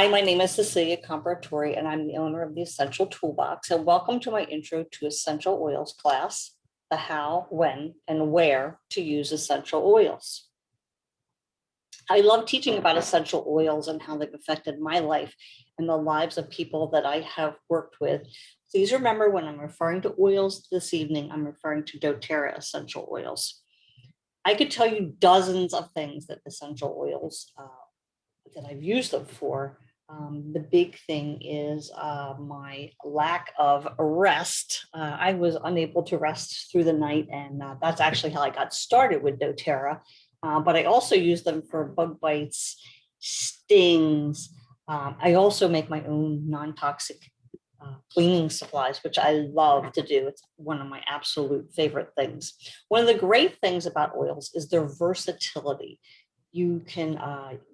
Hi, my name is Cecilia Comparatori, and I'm the owner of the Essential Toolbox. And welcome to my intro to essential oils class, the how, when, and where to use essential oils. I love teaching about essential oils and how they've affected my life and the lives of people that I have worked with. Please remember, when I'm referring to oils this evening, I'm referring to doTERRA essential oils. I could tell you dozens of things that essential oils that I've used them for. The big thing is my lack of rest. I was unable to rest through the night, and that's actually how I got started with doTERRA. But I also use them for bug bites, stings. I also make my own non-toxic cleaning supplies, which I love to do. It's one of my absolute favorite things. One of the great things about oils is their versatility. You can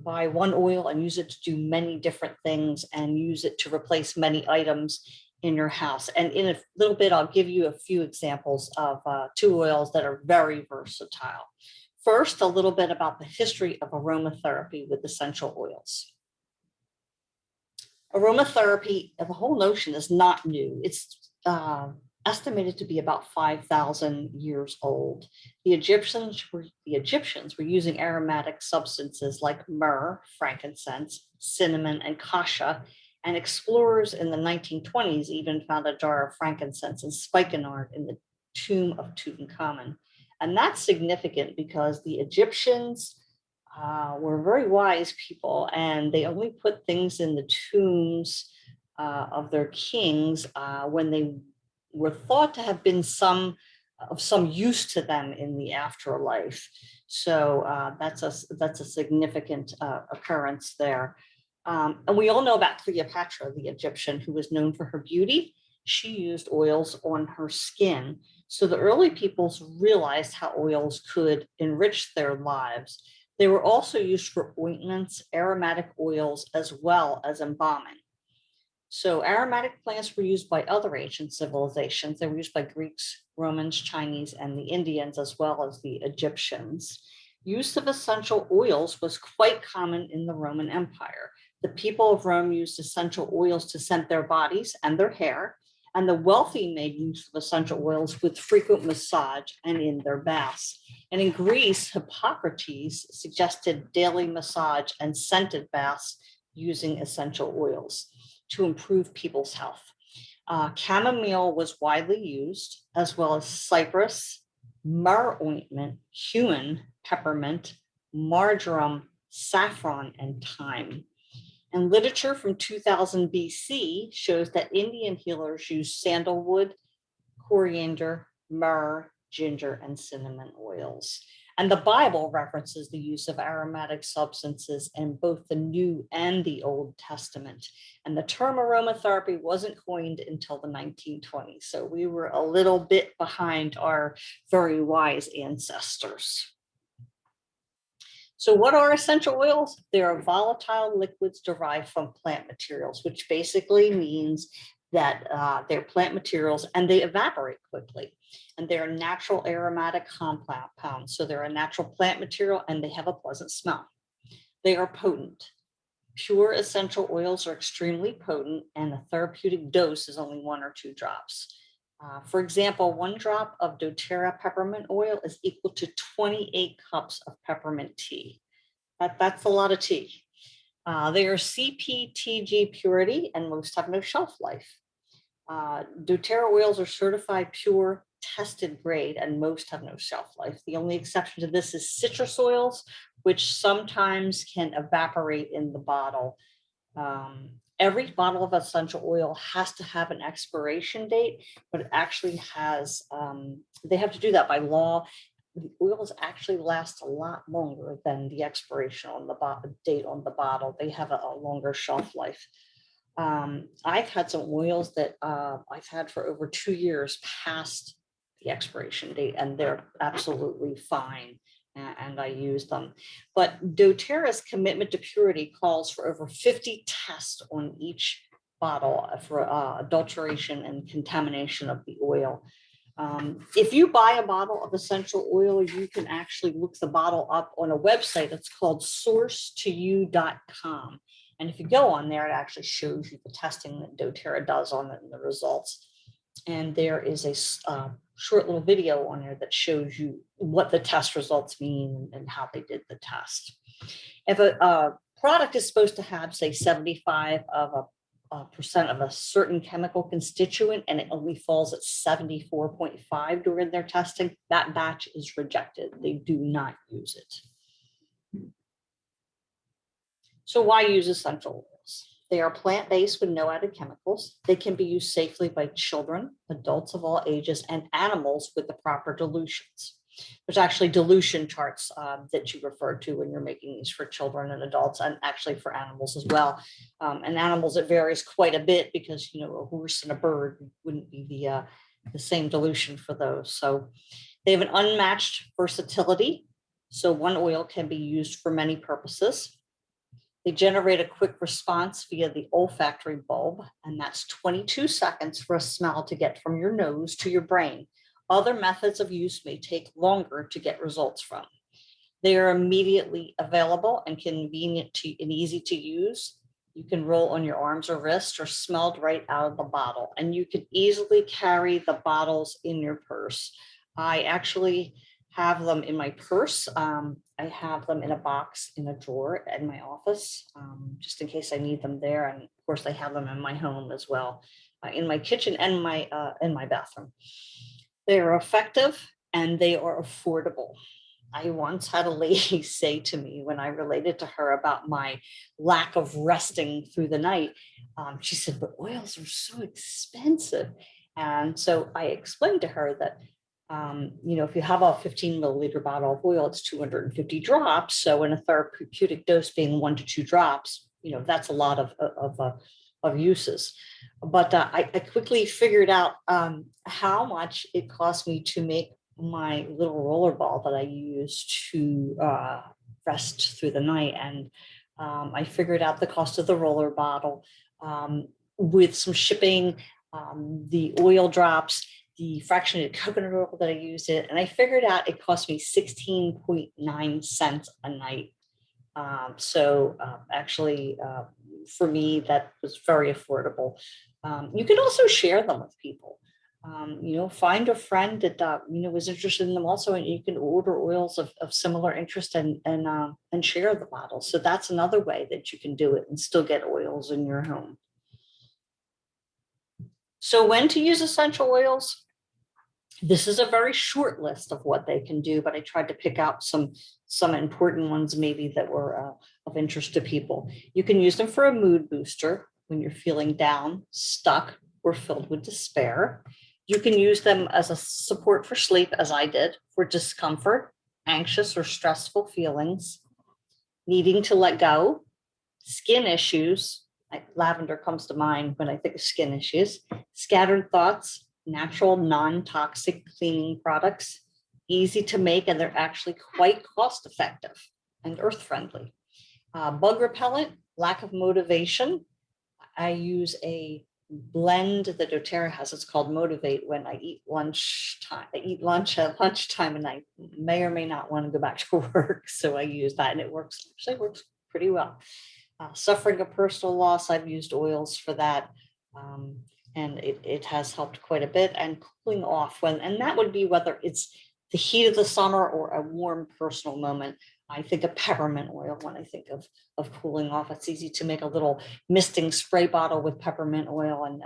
buy one oil and use it to do many different things and use it to replace many items in your house. And in a little bit, I'll give you a few examples of two oils that are very versatile. First, a little bit about the history of aromatherapy with essential oils. Aromatherapy, the whole notion is not new. It's estimated to be about 5,000 years old. The Egyptians were using aromatic substances like myrrh, frankincense, cinnamon, and kasha, and explorers in the 1920s even found a jar of frankincense and spikenard in the tomb of Tutankhamun. And that's significant because the Egyptians were very wise people, and they only put things in the tombs of their kings when they were thought to have been of some use to them in the afterlife. So that's a significant occurrence there. And we all know about Cleopatra, the Egyptian, who was known for her beauty. She used oils on her skin. So the early peoples realized how oils could enrich their lives. They were also used for ointments, aromatic oils, as well as embalming. So aromatic plants were used by other ancient civilizations. They were used by Greeks, Romans, Chinese, and the Indians, as well as the Egyptians. Use of essential oils was quite common in the Roman Empire. The people of Rome used essential oils to scent their bodies and their hair, and the wealthy made use of essential oils with frequent massage and in their baths. And in Greece, Hippocrates suggested daily massage and scented baths using essential oils to improve people's health. Chamomile was widely used, as well as cypress, myrrh ointment, cumin, peppermint, marjoram, saffron, and thyme. And literature from 2000 BC shows that Indian healers used sandalwood, coriander, myrrh, ginger, and cinnamon oils. And the Bible references the use of aromatic substances in both the New and the Old Testament. And the term aromatherapy wasn't coined until the 1920s. So we were a little bit behind our very wise ancestors. So what are essential oils? They are volatile liquids derived from plant materials, which basically means that they're plant materials and they evaporate quickly. And they're natural aromatic compounds. So they're a natural plant material and they have a pleasant smell. They are potent. Pure essential oils are extremely potent, and a therapeutic dose is only 1 or 2 drops. For example, 1 drop of doTERRA peppermint oil is equal to 28 cups of peppermint tea. That's a lot of tea. They are CPTG purity, and most have no shelf life. doTERRA oils are certified pure, tested grade, and most have no shelf life. The only exception to this is citrus oils, which sometimes can evaporate in the bottle. Every bottle of essential oil has to have an expiration date, but it actually has, they have to do that by law. The oils actually last a lot longer than the expiration on the date on the bottle. They have a longer shelf life. I've had some oils that I've had for over 2 years past the expiration date, and they're absolutely fine. And I use them. But doTERRA's commitment to purity calls for over 50 tests on each bottle for adulteration and contamination of the oil. If you buy a bottle of essential oil, you can actually look the bottle up on a website that's called sourcetoyou.com. And if you go on there, it actually shows you the testing that doTERRA does on it and the results. And there is a short little video on there that shows you what the test results mean and how they did the test. If a product is supposed to have, say, 75% of a certain chemical constituent, and it only falls at 74.5 during their testing, that batch is rejected. They do not use it. So why use essential oils? They are plant-based with no added chemicals. They can be used safely by children, adults of all ages, and animals with the proper dilutions. There's actually dilution charts that you refer to when you're making these for children and adults, and actually for animals as well. And animals, it varies quite a bit because, you know, a horse and a bird wouldn't be the same dilution for those. So they have an unmatched versatility. So one oil can be used for many purposes. They generate a quick response via the olfactory bulb, and that's 22 seconds for a smell to get from your nose to your brain. Other methods of use may take longer to get results from. They are immediately available and convenient and easy to use. You can roll on your arms or wrists or smelled right out of the bottle, and you can easily carry the bottles in your purse. I actually have them in my purse. I have them in a box in a drawer in my office, just in case I need them there. And of course, I have them in my home as well, in my kitchen and in my bathroom. They are effective and they are affordable. I once had a lady say to me when I related to her about my lack of resting through the night, she said, but oils are so expensive. And so I explained to her that, you know, if you have a 15 milliliter bottle of oil, it's 250 drops. So in a therapeutic dose being 1 to 2 drops, you know, that's a lot of uses. But I quickly figured out how much it cost me to make my little roller ball that I use to rest through the night. And I figured out the cost of the roller bottle with some shipping, the oil drops, the fractionated coconut oil that I used it. And I figured out it cost me 16.9 cents a night. Actually, for me, that was very affordable. You can also share them with people. You know, find a friend that you know is interested in them also, and you can order oils of similar interest and share the bottles. So that's another way that you can do it and still get oils in your home. So when to use essential oils? This is a very short list of what they can do, but I tried to pick out some important ones maybe that were of interest to people. You can use them for a mood booster when you're feeling down, stuck, or filled with despair. You can use them as a support for sleep, as I did, for discomfort, anxious or stressful feelings, needing to let go, skin issues, like lavender comes to mind when I think of skin issues, scattered thoughts, natural, non-toxic cleaning products, easy to make, and they're actually quite cost effective and earth friendly. Bug repellent, lack of motivation. I use a blend that doTERRA has. It's called Motivate when I eat lunch time. I eat lunch at lunchtime and I may or may not want to go back to work. So I use that and it actually works pretty well. Suffering a personal loss, I've used oils for that. And it has helped quite a bit. And cooling off and that would be whether it's the heat of the summer or a warm personal moment. I think of peppermint oil when I think of cooling off. It's easy to make a little misting spray bottle with peppermint oil and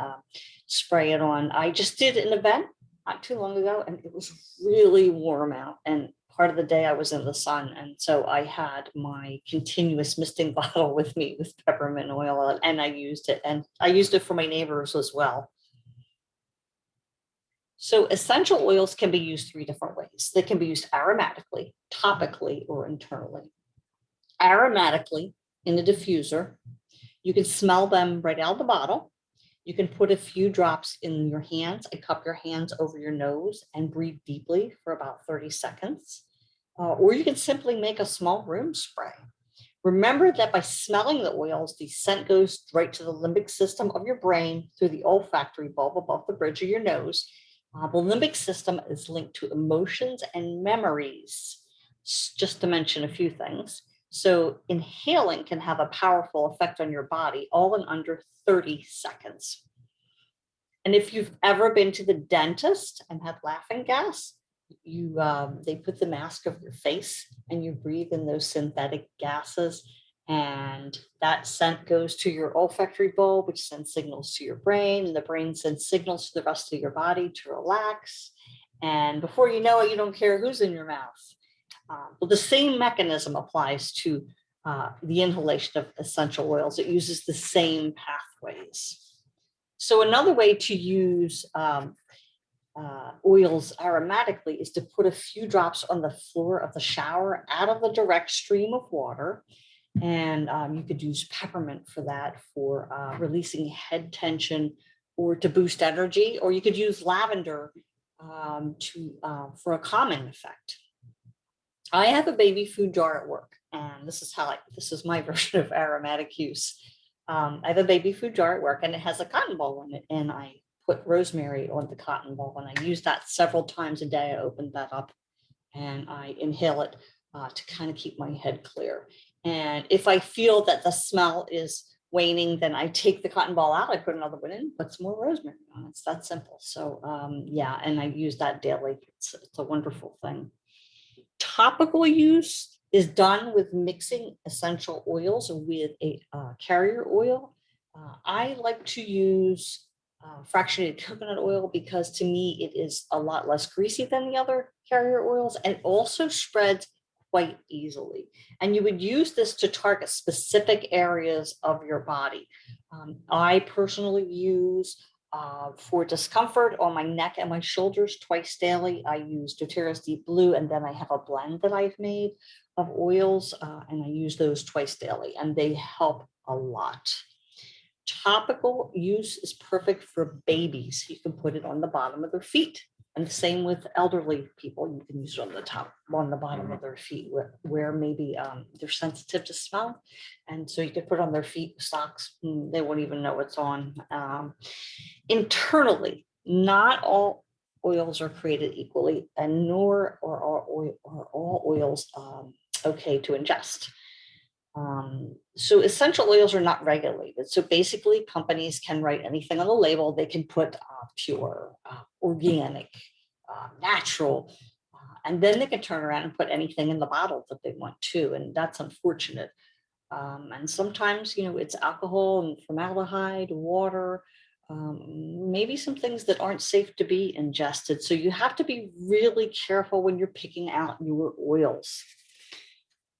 spray it on. I just did an event not too long ago and it was really warm out. And part of the day I was in the sun. And so I had my continuous misting bottle with me with peppermint oil and I used it. And I used it for my neighbors as well. So essential oils can be used 3 different ways. They can be used aromatically, topically, or internally. Aromatically in a diffuser, you can smell them right out of the bottle. You can put a few drops in your hands and cup your hands over your nose and breathe deeply for about 30 seconds. Or you can simply make a small room spray. Remember that by smelling the oils, the scent goes right to the limbic system of your brain through the olfactory bulb above the bridge of your nose. The limbic system is linked to emotions and memories, just to mention a few things. So inhaling can have a powerful effect on your body all in under 30 seconds. And if you've ever been to the dentist and had laughing gas, they put the mask over your face and you breathe in those synthetic gases, and that scent goes to your olfactory bulb, which sends signals to your brain, and the brain sends signals to the rest of your body to relax. And before you know it, you don't care who's in your mouth. Well, the same mechanism applies to the inhalation of essential oils. It uses the same pathways. So another way to use oils aromatically is to put a few drops on the floor of the shower out of the direct stream of water. And you could use peppermint for that, for releasing head tension or to boost energy, or you could use lavender for a calming effect. I have a baby food jar at work, and this is my version of aromatic use. I have a baby food jar at work, and it has a cotton ball in it, and I put rosemary on the cotton ball, and I use that several times a day. I open that up and I inhale it to kind of keep my head clear. And if I feel that the smell is waning, then I take the cotton ball out, I put another one in, put some more rosemary on. It's that simple. So yeah, and I use that daily. It's a wonderful thing. Topical use is done with mixing essential oils with a carrier oil. I like to use fractionated coconut oil because to me it is a lot less greasy than the other carrier oils, and it also spreads quite easily. And you would use this to target specific areas of your body. I personally use for discomfort on my neck and my shoulders twice daily. I use doTERRA's Deep Blue, and then I have a blend that I've made of oils, and I use those twice daily, and they help a lot. Topical use is perfect for babies. You can put it on the bottom of their feet. And the same with elderly people. You can use it on the bottom of their feet where maybe they're sensitive to smell. And so you could put it on their feet, socks, they won't even know it's on. Internally, not all oils are created equally, and nor are all oils okay to ingest. So essential oils are not regulated. So basically companies can write anything on the label. They can put pure, organic, natural, and then they can turn around and put anything in the bottle that they want to. And that's unfortunate. And sometimes, it's alcohol and formaldehyde, water, maybe some things that aren't safe to be ingested. So you have to be really careful when you're picking out your oils.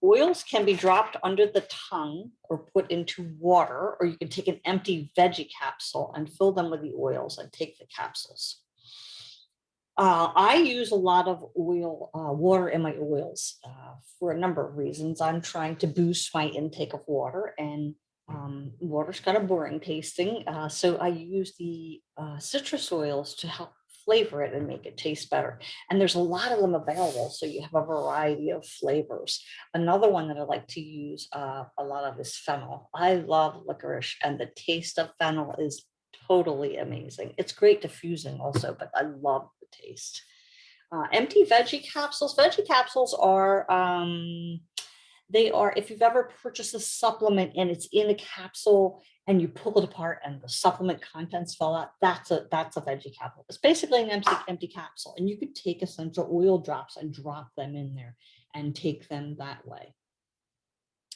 Oils can be dropped under the tongue or put into water, or you can take an empty veggie capsule and fill them with the oils and take the capsules. I use a lot of water in my oils for a number of reasons. I'm trying to boost my intake of water, and water's kind of boring tasting. So I use the citrus oils to help flavor it and make it taste better. And there's a lot of them available, so you have a variety of flavors. Another one that I like to use a lot of is fennel. I love licorice, and the taste of fennel is totally amazing. It's great diffusing also, but I love the taste. Empty veggie capsules. Veggie capsules are if you've ever purchased a supplement and it's in a capsule and you pull it apart and the supplement contents fall out, that's a veggie capsule. It's basically an empty capsule, and you could take essential oil drops and drop them in there and take them that way.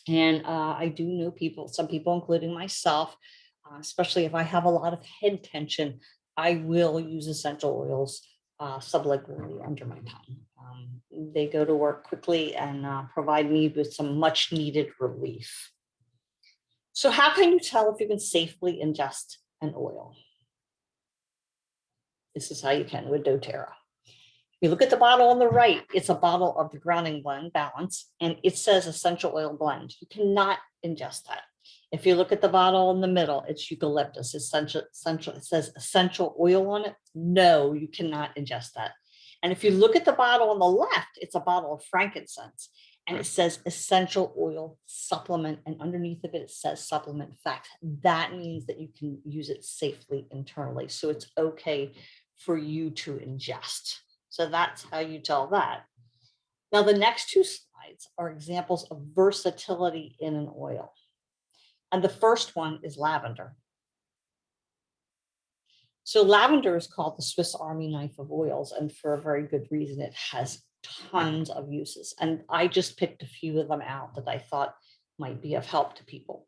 And I do know some people, including myself, especially if I have a lot of head tension, I will use essential oils sublingually under my tongue. They go to work quickly and provide me with some much needed relief. So how can you tell if you can safely ingest an oil? This is how you can with doTERRA. You look at the bottle on the right, it's a bottle of the grounding blend balance, and it says essential oil blend. You cannot ingest that. If you look at the bottle in the middle, it's eucalyptus, essential, it says essential oil on it. No, you cannot ingest that. And if you look at the bottle on the left, it's a bottle of frankincense, and it says essential oil supplement, and underneath of it, it says supplement fact. That means that you can use it safely internally. So it's okay for you to ingest. So that's how you tell that. Now, the next two slides peptides are examples of versatility in an oil. And the first one is lavender. So lavender is called the Swiss Army knife of oils, and for a very good reason. It has tons of uses. And I just picked a few of them out that I thought might be of help to people.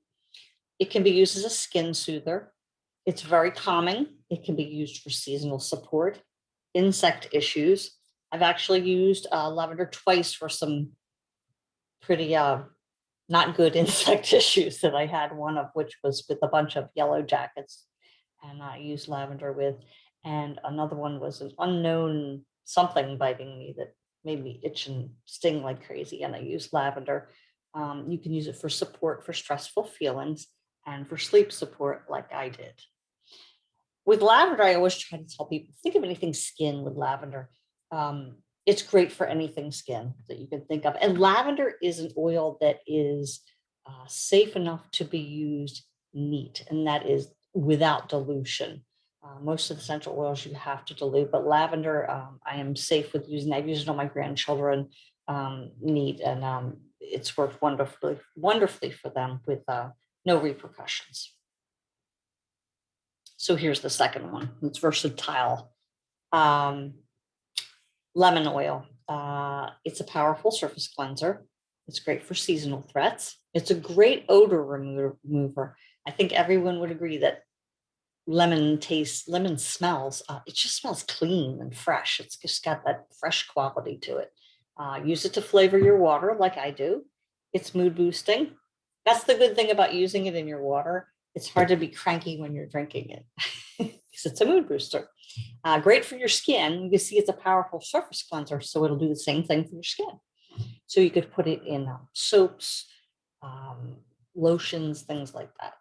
It can be used as a skin soother. It's very calming. It can be used for seasonal support, insect issues. I've actually used lavender twice for some pretty not good insect issues that I had, one of which was with a bunch of yellow jackets, and I used lavender with, and another one was an unknown something biting me that made me itch and sting like crazy, and I used lavender. You can use it for support for stressful feelings and for sleep support like I did. With lavender, I always try to tell people, think of anything skin with lavender. It's great for anything skin that you can think of. And lavender is an oil that is safe enough to be used neat, and that is without dilution. Most of the essential oils you have to dilute, but lavender, I am safe with using. I've used it on my grandchildren neat, and it's worked wonderfully for them with no repercussions. So here's the second one. It's versatile. Lemon oil. It's a powerful surface cleanser. It's great for seasonal threats. It's a great odor remover. I think everyone would agree that lemon smells, it just smells clean and fresh. It's just got that fresh quality to it. Use it to flavor your water like I do. It's mood boosting. That's the good thing about using it in your water. It's hard to be cranky when you're drinking it because it's a mood booster. Great for your skin. You see it's a powerful surface cleanser, so it'll do the same thing for your skin. So you could put it in soaps, lotions, things like that.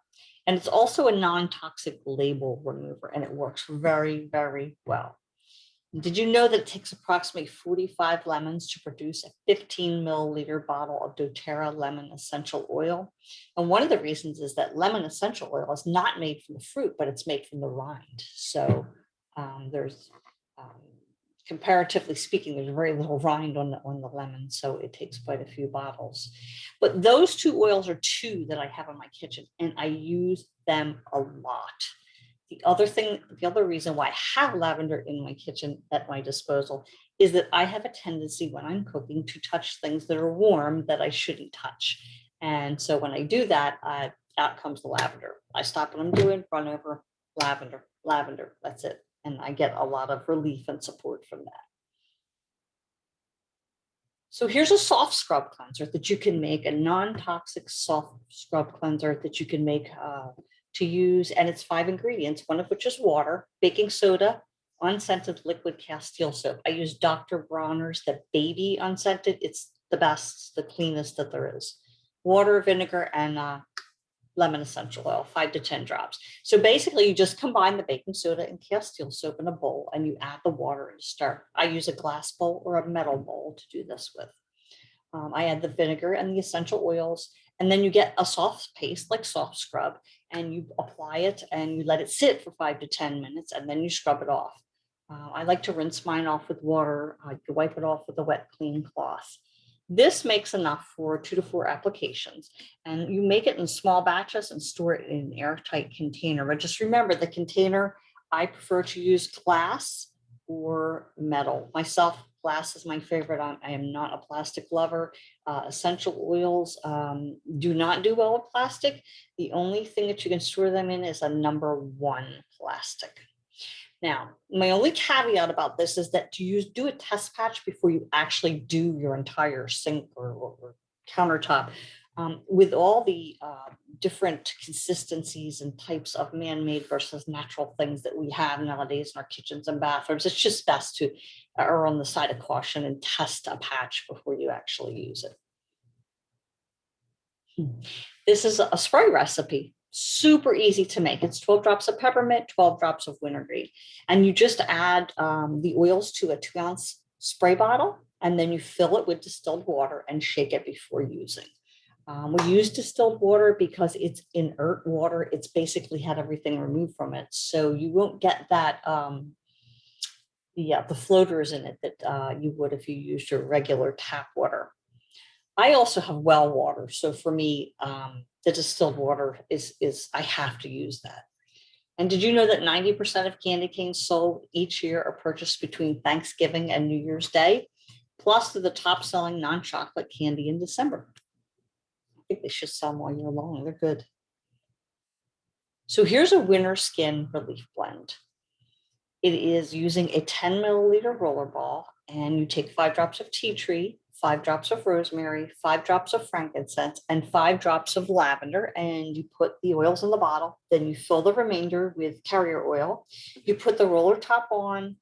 And it's also a non-toxic label remover, and it works very, very well. Did you know that it takes approximately 45 lemons to produce a 15 milliliter bottle of doTERRA lemon essential oil? And one of the reasons is that lemon essential oil is not made from the fruit, but it's made from the rind. So there's, comparatively speaking, there's very little rind on the lemon, so it takes quite a few bottles. But those two oils are two that I have in my kitchen, and I use them a lot. The other reason why I have lavender in my kitchen at my disposal is that I have a tendency when I'm cooking to touch things that are warm that I shouldn't touch. And so when I do that, out comes the lavender. I stop what I'm doing, run over, lavender, that's it. And I get a lot of relief and support from that. So here's a soft scrub cleanser that you can make, a non-toxic soft scrub cleanser that you can make to use, and it's 5 ingredients, one of which is water, baking soda, unscented liquid castile soap. I use Dr. Bronner's, the baby unscented. It's the best, the cleanest that there is. Water, vinegar, and lemon essential oil, 5 to 10 drops. So basically you just combine the baking soda and castile soap in a bowl, and you add the water and start. I use a glass bowl or a metal bowl to do this with. I add the vinegar and the essential oils, and then you get a soft paste like soft scrub, and you apply it and you let it sit for 5 to 10 minutes, and then you scrub it off. I like to rinse mine off with water. I wipe it off with a wet, clean cloth. This makes enough for 2 to 4 applications, and you make it in small batches and store it in an airtight container. But just remember, the container, I prefer to use glass or metal. Myself, glass is my favorite. I am not a plastic lover. Essential oils do not do well with plastic. The only thing that you can store them in is a #1 plastic. Now, my only caveat about this is that do a test patch before you actually do your entire sink or countertop. With all the different consistencies and types of man-made versus natural things that we have nowadays in our kitchens and bathrooms, it's just best to err on the side of caution and test a patch before you actually use it. This is a spray recipe. Super easy to make. It's 12 drops of peppermint, 12 drops of wintergreen. And you just add the oils to a 2-ounce spray bottle, and then you fill it with distilled water and shake it before using. We use distilled water because it's inert water. It's basically had everything removed from it. So you won't get that, the floaters in it that you would if you used your regular tap water. I also have well water. So for me, the distilled water is I have to use that. And did you know that 90% of candy canes sold each year are purchased between Thanksgiving and New Year's Day? Plus, they're the top selling non-chocolate candy in December. I think they should sell them all year long. They're good. So here's a winter skin relief blend. It is using a 10 milliliter roller ball, and you take 5 drops of tea tree, 5 drops of rosemary, 5 drops of frankincense, and 5 drops of lavender, and you put the oils in the bottle. Then you fill the remainder with carrier oil. You put the roller top on,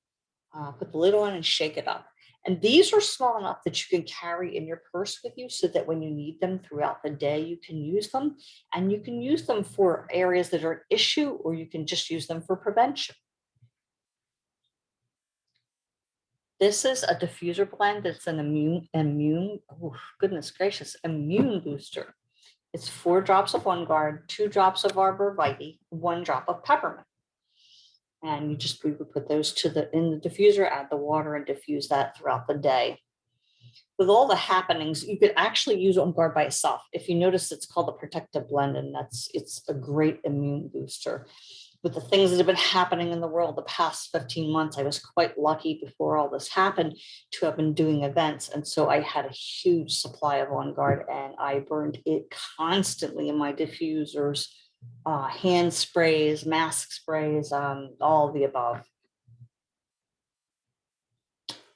put the lid on, and shake it up. And these are small enough that you can carry in your purse with you so that when you need them throughout the day, you can use them. And you can use them for areas that are an issue, or you can just use them for prevention. This is a diffuser blend that's an oh, goodness gracious, immune booster. It's 4 drops of On Guard, 2 drops of arborvitae, 1 drop of peppermint. And we would put those in the diffuser, add the water, and diffuse that throughout the day. With all the happenings, you could actually use On Guard by itself. If you notice, it's called the protective blend, and it's a great immune booster. With the things that have been happening in the world the past 15 months, I was quite lucky before all this happened to have been doing events. And so I had a huge supply of On Guard, and I burned it constantly in my diffusers, hand sprays, mask sprays, all of the above.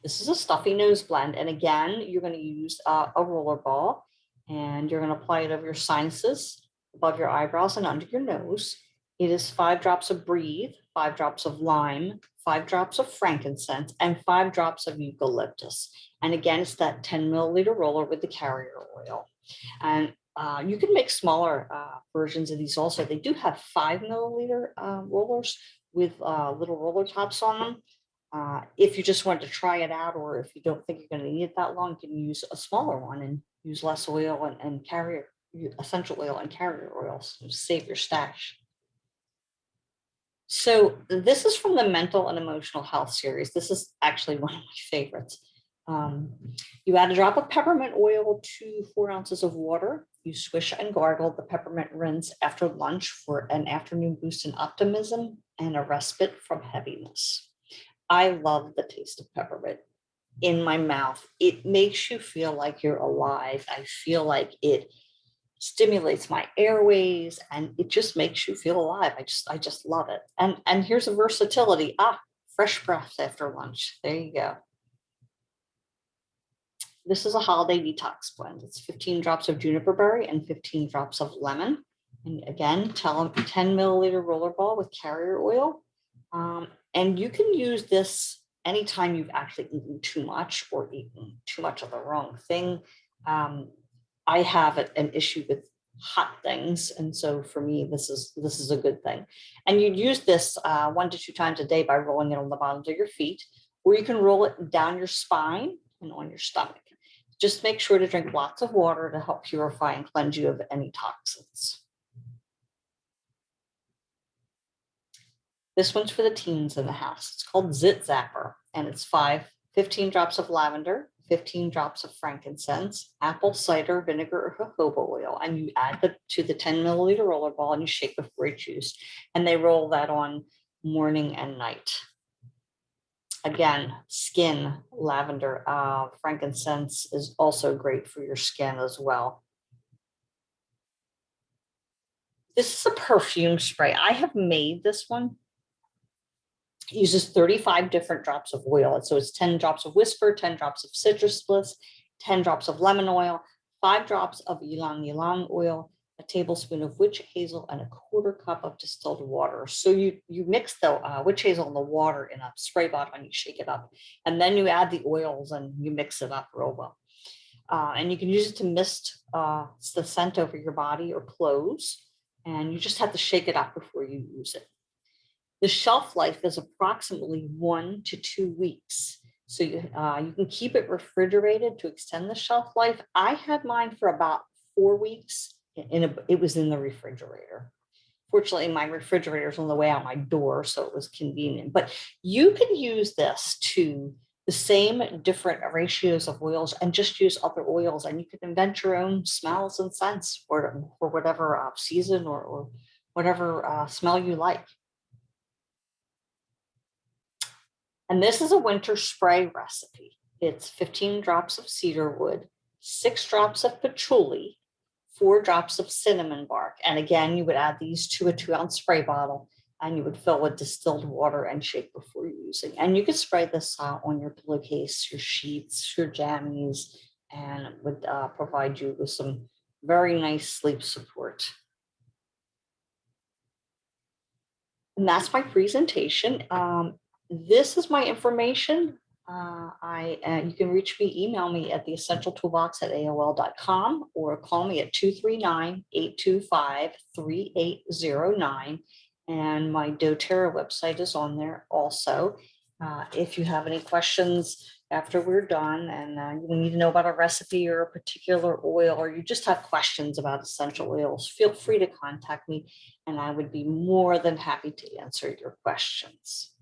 This is a stuffy nose blend. And again, you're going to use a roller ball, and you're going to apply it over your sinuses, above your eyebrows, and under your nose. It is 5 drops of Breathe, 5 drops of lime, 5 drops of frankincense, and 5 drops of eucalyptus. And again, it's that 10 milliliter roller with the carrier oil. And you can make smaller versions of these also. They do have 5 milliliter rollers with little roller tops on them. If you just want to try it out, or if you don't think you're going to need it that long, you can use a smaller one and use less oil and carrier essential oil and carrier oils to save your stash. So this is from the Mental and Emotional Health series. This is actually one of my favorites. You add a drop of peppermint oil to 4 ounces of water. You swish and gargle the peppermint rinse after lunch for an afternoon boost in optimism and a respite from heaviness. I love the taste of peppermint in my mouth. It makes you feel like you're alive. I feel like it stimulates my airways, and it just makes you feel alive. I just love it. And here's a versatility. Fresh breath after lunch. There you go. This is a holiday detox blend. It's 15 drops of juniper berry and 15 drops of lemon. And again, 10 milliliter roller ball with carrier oil. And you can use this anytime you've actually eaten too much or eaten too much of the wrong thing. I have an issue with hot things, and so for me, this is a good thing. And you'd use this 1 to 2 times a day by rolling it on the bottoms of your feet, or you can roll it down your spine and on your stomach. Just make sure to drink lots of water to help purify and cleanse you of any toxins. This one's for the teens in the house. It's called Zit Zapper, and it's 15 drops of lavender, 15 drops of frankincense, apple cider vinegar, or jojoba oil, and you add to the 10 milliliter roller ball, and you shake before it's used. And they roll that on morning and night. Again, skin, lavender, frankincense is also great for your skin as well. This is a perfume spray. I have made this one. It uses 35 different drops of oil. And so it's 10 drops of Whisper, 10 drops of citrus bliss, 10 drops of lemon oil, 5 drops of ylang ylang oil, a tablespoon of witch hazel, and a 1/4 cup of distilled water. So you mix the witch hazel and the water in a spray bottle, and you shake it up. And then you add the oils and you mix it up real well. And you can use it to mist the scent over your body or clothes. And you just have to shake it up before you use it. The shelf life is approximately 1 to 2 weeks. So you can keep it refrigerated to extend the shelf life. I had mine for about 4 weeks. It was in the refrigerator. Fortunately, my refrigerator is on the way out my door, so it was convenient. But you can use this to the same different ratios of oils and just use other oils, and you can invent your own smells and scents for whatever season or whatever smell you like. And this is a winter spray recipe. It's 15 drops of cedar wood, 6 drops of patchouli, 4 drops of cinnamon bark. And again, you would add these to a 2-ounce spray bottle, and you would fill with distilled water and shake before using. And you could spray this on your pillowcase, your sheets, your jammies, and it would provide you with some very nice sleep support. And that's my presentation. This is my information. You can reach me, email me at theessentialtoolbox@aol.com or call me at 239-825-3809. And my doTERRA website is on there also. If you have any questions after we're done and you need to know about a recipe or a particular oil, or you just have questions about essential oils, feel free to contact me and I would be more than happy to answer your questions.